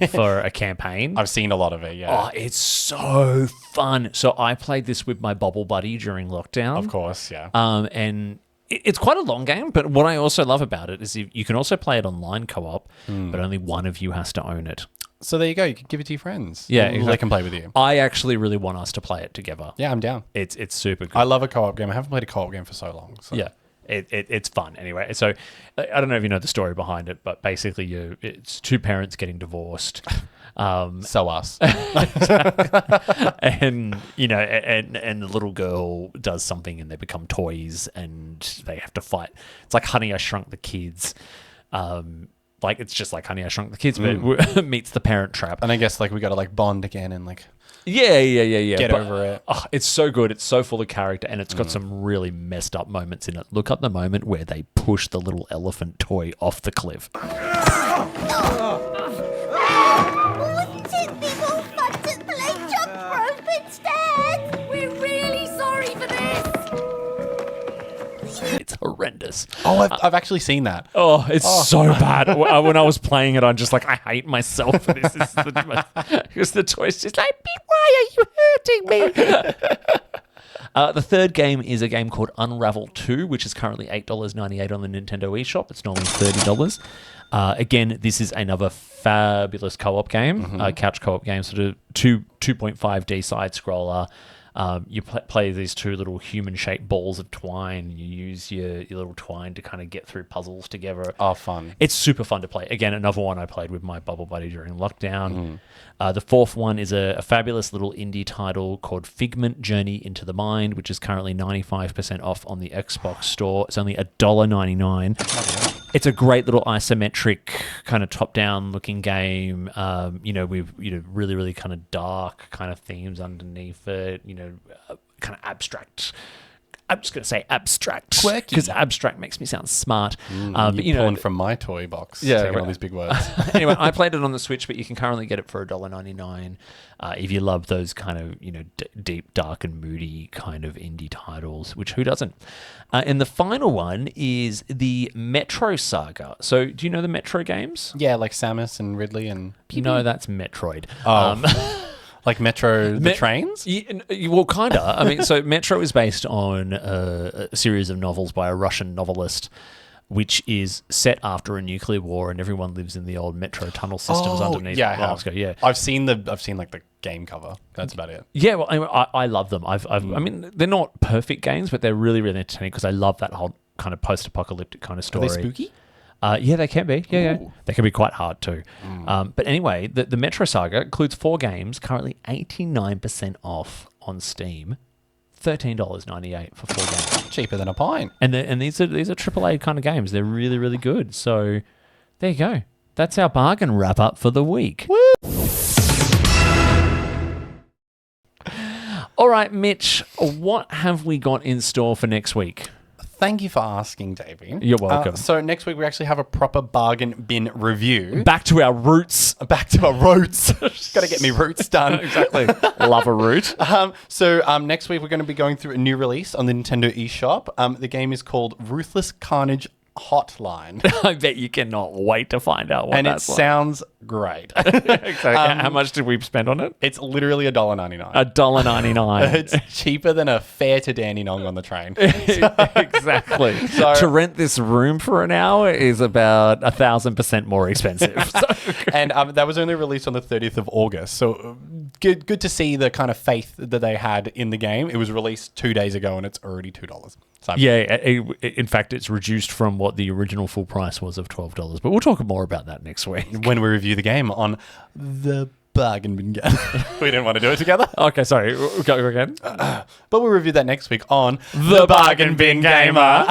for a campaign. I've seen a lot of it, yeah. Oh, it's so fun. So I played this with my bubble buddy during lockdown. Of course, yeah. And it's quite a long game, but what I also love about it is you can also play it online co-op, but only one of you has to own it. So there you go. You can give it to your friends. Yeah, They can play with you. I actually really want us to play it together. Yeah, I'm down. It's super good. I love a co-op game. I haven't played a co-op game for so long. So. Yeah. It's fun anyway. So I don't know if you know the story behind it, but basically it's two parents getting divorced. So us. And and the little girl does something and they become toys and they have to fight. It's like Honey, I Shrunk the Kids. Like it's just like Honey, I Shrunk the Kids, but it meets the Parent Trap. And I guess like we got to like bond again and like Yeah. get over it. Oh, it's so good. It's so full of character, and it's got some really messed up moments in it. Look up the moment where they push the little elephant toy off the cliff. Wouldn't it be more fun to play jump rope instead? We're really sorry for this. It's horrendous. Oh, I've actually seen that. Oh, it's so bad. When I was playing it, I'm just like, I hate myself for this. Because the toy's just like, why are you hurting me? The third game is a game called Unravel 2, which is currently $8.98 on the Nintendo eShop. It's normally $30. Again, this is another fabulous co-op game, couch co-op game, sort of 2.5D side scroller. You play these two little human-shaped balls of twine. You use your little twine to kind of get through puzzles together. Oh, fun. It's super fun to play. Again, another one I played with my bubble buddy during lockdown. The fourth one is a fabulous little indie title called Figment Journey into the Mind, which is currently 95% off on the Xbox Store. It's only $1.99. It's a great little isometric kind of top-down looking game. With really, really kind of dark kind of themes underneath it. Kind of abstract I'm just going to say abstract. Quirky. Because abstract makes me sound smart. But You're pulling from my toy box. Yeah, Taking right. all these big words. Anyway, I played it on the Switch, but you can currently get it for $1.99 if you love those kind of, deep, dark and moody kind of indie titles, which who doesn't? And the final one is the Metro Saga. So do you know the Metro games? Yeah, like Samus and Ridley and... No, that's Metroid. Like Metro the trains? Well, kind of. I mean, so Metro is based on a series of novels by a Russian novelist, which is set after a nuclear war, and everyone lives in the old metro tunnel systems underneath. Yeah, I have. Moscow. Yeah, I've seen like the game cover. That's about it. yeah. Well, I love them. I mean, they're not perfect games, but they're really, really entertaining because I love that whole kind of post-apocalyptic kind of Are story. they spooky? Yeah, they can be. Yeah. Ooh. They can be quite hard too. But anyway, the Metro Saga includes 4 games, currently 89% off on Steam, $13.98 for 4 games. Cheaper than a pint. And these are AAA kind of games. They're really, really good. So there you go. That's our bargain wrap up for the week. All right, Mitch, what have we got in store for next week? Thank you for asking, Davey. You're welcome. So next week we actually have a proper bargain bin review. Back to our roots. Back to our roots. Got to get me roots done. Exactly. Love a root. So next week we're going to be going through a new release on the Nintendo eShop. The game is called Ruthless Carnage Hotline. I bet you cannot wait to find out what And it that's like. sounds great. Exactly. How much did we spend on it? It's literally $1.99. $1.99. It's cheaper than a fare to Dandenong on the train. Exactly. To rent this room for an hour is about 1,000% more expensive. And that was only released on the 30th of August. So good to see the kind of faith that they had in the game. It was released 2 days ago and it's already $2. So Yeah, in fact, it's reduced from what the original full price was of $12. But we'll talk more about that next week. when we review the game on the bargain bin game. We didn't want to do it together. Okay, sorry. Go again. But we'll review that next week on The Bargain Bin Gamer.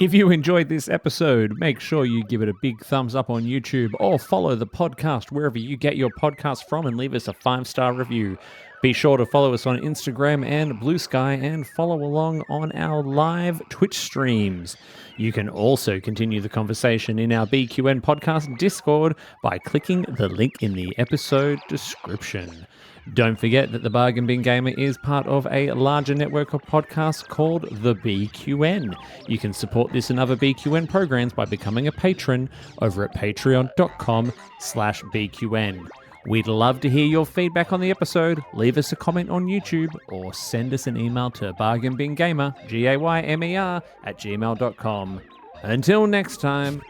If you enjoyed this episode, make sure you give it a big thumbs up on YouTube or follow the podcast wherever you get your podcasts from and leave us a 5-star review. Be sure to follow us on Instagram and Blue Sky and follow along on our live Twitch streams. You can also continue the conversation in our BQN podcast Discord by clicking the link in the episode description. Don't forget that the Bargain Bin Gamer is part of a larger network of podcasts called the BQN. You can support this and other BQN programs by becoming a patron over at patreon.com/BQN. We'd love to hear your feedback on the episode. Leave us a comment on YouTube or send us an email to bargainbingamer, GAYMER, @gmail.com. Until next time,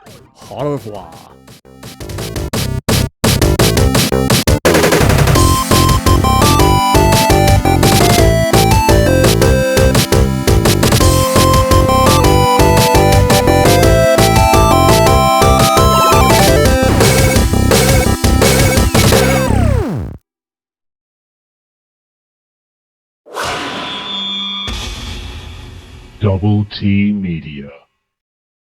au revoir. Double T Media.